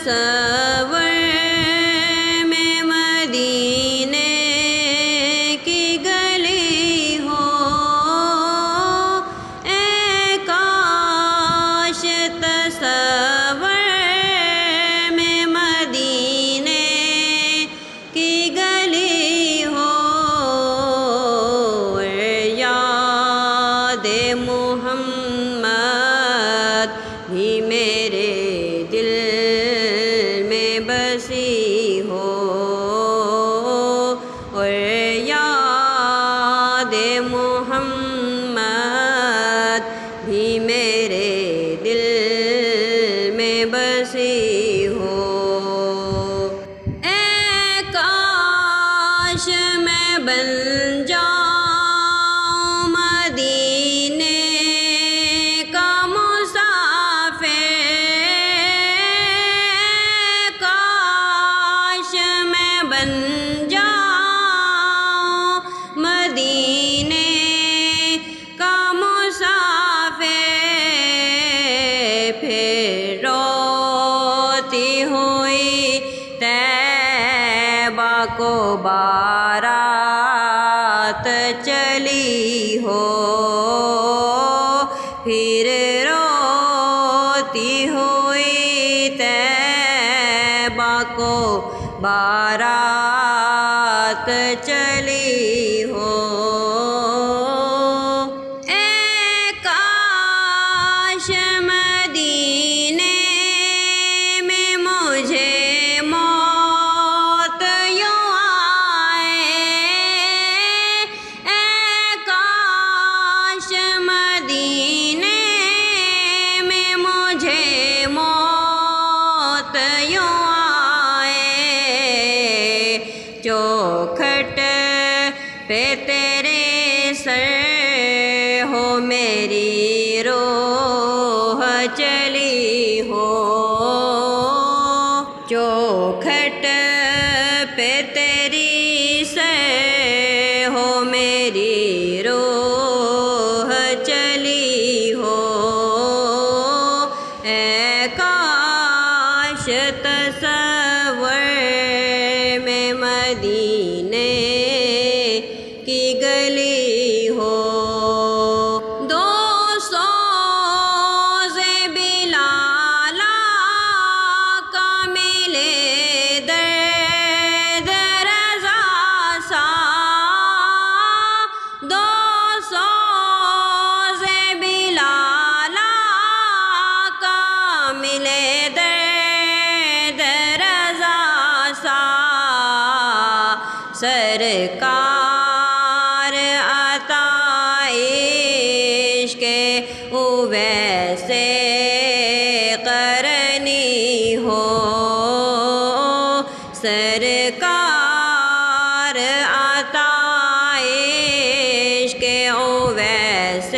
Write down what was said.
تصور میں مدینے کی گلی ہو، اے کاش تصور میں مدینے کی گلی ہو، یاد محمد بھی میرے دل میں بسی ہو، اور یاد محمد بھی میرے دل میں بسی ہو۔ اے کاش میں بن جاؤں مدینے کا مسافر، کاش میں بن جاؤں مدینے کا مسافر، پھر روتی ہوئی طیبہ کو بارات چلی ہو، پھر روتی ہوئی طیبہ کو بارات چلی ہو۔ اے کاش مدینے میں مجھے موت یوں آئے، اے کاش مدینے میں مجھے موت یوں آئے، چوکھٹ پہ تیرے سر ہو میری روح چلی ہو، چوکھٹ پہ تیری سر ہو میری روح چلی ہو، اے کاش تصور میں مدینے کی گلی ہو، دو سوز بلال کا ملے درد رضا سا، دو سوز بلال کا ملے درد رضا سا، سرکار عطا عشق اویس قرنی ہو، سرکار عطا عشق اویس